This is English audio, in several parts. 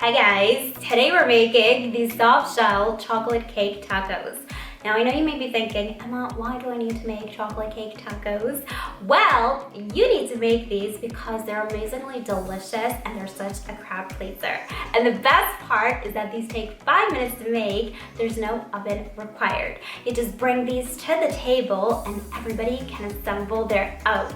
Hi guys, today we're making these soft shell chocolate cake tacos. Now I know you may be thinking, Emma, why do I need to make chocolate cake tacos? Well, you need to make these because they're amazingly delicious and they're such a crowd pleaser. And the best part is that these take 5 minutes to make. There's no oven required. You just bring these to the table and everybody can assemble their own.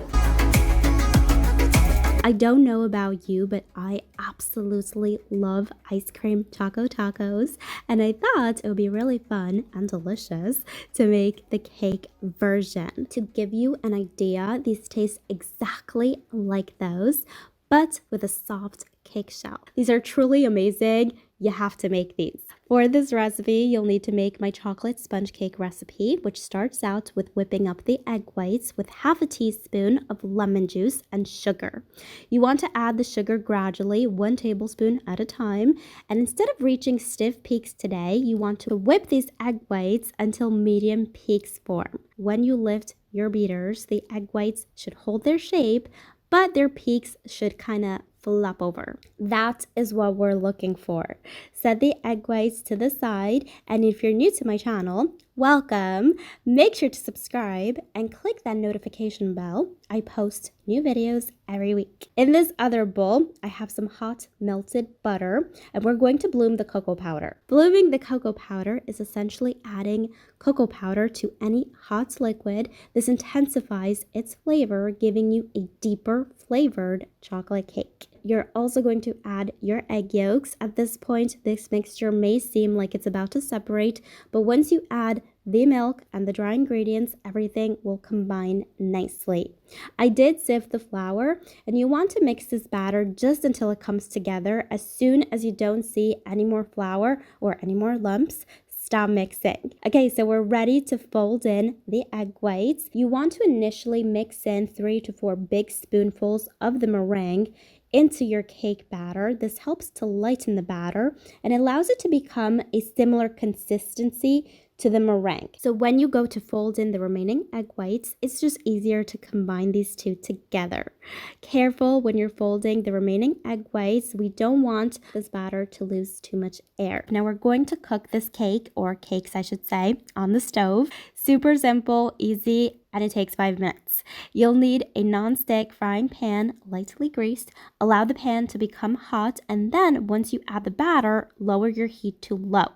I don't know about you, but I absolutely love ice cream choco tacos, and I thought it would be really fun and delicious to make the cake version. To give you an idea, these taste exactly like those, but with a soft cake shell. These are truly amazing. You have to make these. For this recipe, you'll need to make my chocolate sponge cake recipe, which starts out with whipping up the egg whites with half a teaspoon of lemon juice and sugar. You want to add the sugar gradually, 1 tablespoon at a time. And instead of reaching stiff peaks today, you want to whip these egg whites until medium peaks form. When you lift your beaters, the egg whites should hold their shape, but their peaks should kind of flop over. That is what we're looking for. Set the egg whites to the side, and if you're new to my channel, welcome. Make sure to subscribe and click that notification bell. I post new videos every week. In this other bowl, I have some hot melted butter, and we're going to bloom the cocoa powder. Blooming the cocoa powder is essentially adding cocoa powder to any hot liquid. This intensifies its flavor, giving you a deeper flavored chocolate cake. You're also going to add your egg yolks. At this point, this mixture may seem like it's about to separate, but once you add the milk and the dry ingredients, everything will combine nicely. I did sift the flour, and you want to mix this batter just until it comes together. As soon as you don't see any more flour or any more lumps, stop mixing. Okay, so we're ready to fold in the egg whites. You want to initially mix in 3 to 4 big spoonfuls of the meringue into your cake batter. This helps to lighten the batter and allows it to become a similar consistency to the meringue. So when you go to fold in the remaining egg whites, it's just easier to combine these two together. Careful when you're folding the remaining egg whites. We don't want this batter to lose too much air. Now we're going to cook this cake, or cakes I should say, on the stove. Super simple, easy, and it takes 5 minutes. You'll need a non-stick frying pan, lightly greased. Allow the pan to become hot, and then once you add the batter, lower your heat to low.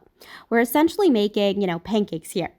We're essentially making, pancakes here,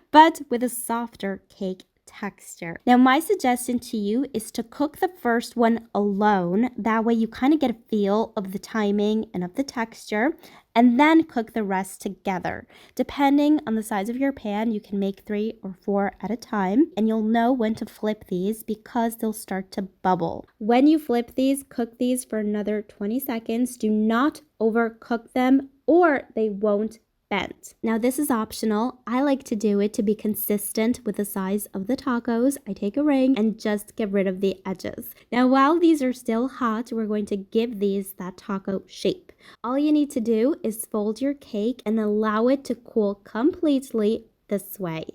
but with a softer cake texture. Now, my suggestion to you is to cook the first one alone. That way you kind of get a feel of the timing and of the texture, and then cook the rest together. Depending on the size of your pan, you can make 3 or 4 at a time, and you'll know when to flip these because they'll start to bubble. When you flip these, cook these for another 20 seconds. Do not overcook them or they won't bend. Now this is optional. I like to do it to be consistent with the size of the tacos. I take a ring and just get rid of the edges. Now while these are still hot, we're going to give these that taco shape. All you need to do is fold your cake and allow it to cool completely this way.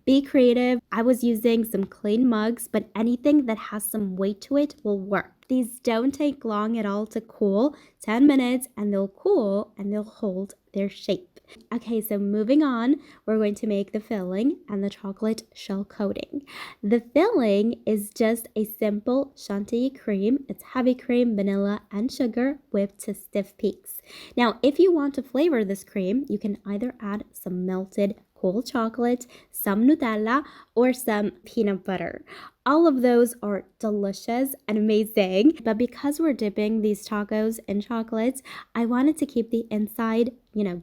Be creative. I was using some clean mugs, but anything that has some weight to it will work. These don't take long at all to cool, 10 minutes, and they'll cool and they'll hold their shape. Okay, so moving on, we're going to make the filling and the chocolate shell coating. The filling is just a simple Chantilly cream. It's heavy cream, vanilla, and sugar whipped to stiff peaks. Now, if you want to flavor this cream, you can either add some melted whole chocolate, some Nutella, or some peanut butter. All of those are delicious and amazing, but because we're dipping these tacos in chocolate, I wanted to keep the inside,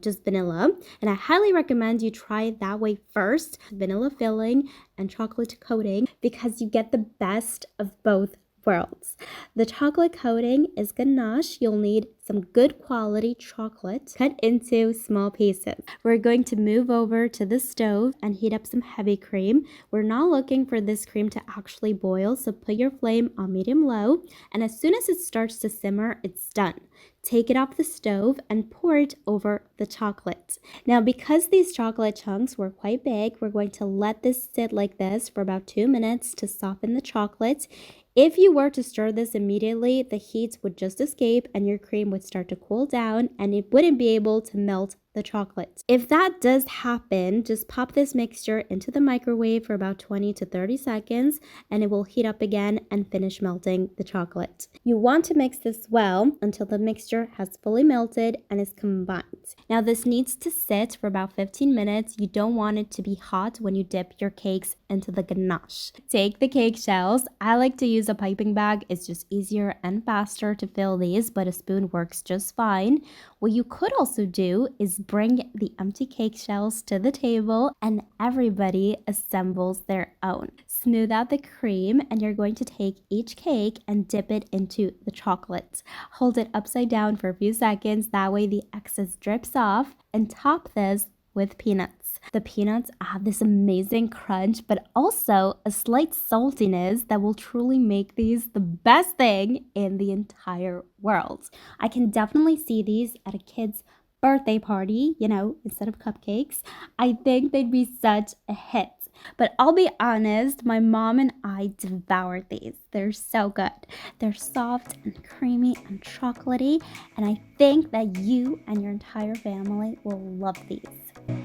just vanilla, and I highly recommend you try it that way first, vanilla filling and chocolate coating, because you get the best of both worlds. The chocolate coating is ganache. You'll need some good quality chocolate cut into small pieces. We're going to move over to the stove and heat up some heavy cream. We're not looking for this cream to actually boil, so put your flame on medium-low, and as soon as it starts to simmer, it's done. Take it off the stove and pour it over the chocolate. Now, because these chocolate chunks were quite big, we're going to let this sit like this for about 2 minutes to soften the chocolate. If you were to stir this immediately, the heat would just escape and your cream would would start to cool down and it wouldn't be able to melt the chocolate. If that does happen, just pop this mixture into the microwave for about 20 to 30 seconds and it will heat up again and finish melting the chocolate. You want to mix this well until the mixture has fully melted and is combined. Now this needs to sit for about 15 minutes. You don't want it to be hot when you dip your cakes into the ganache. Take the cake shells. I like to use a piping bag. It's just easier and faster to fill these, but a spoon works just fine. What you could also do is bring the empty cake shells to the table and everybody assembles their own. Smooth out the cream and you're going to take each cake and dip it into the chocolate. Hold it upside down for a few seconds, that way the excess drips off, and top this with peanuts. The peanuts have this amazing crunch, but also a slight saltiness that will truly make these the best thing in the entire world. I can definitely see these at a kid's birthday party, instead of cupcakes. I think they'd be such a hit. But I'll be honest, my mom and I devoured these. They're so good. They're soft and creamy and chocolatey, and I think that you and your entire family will love these.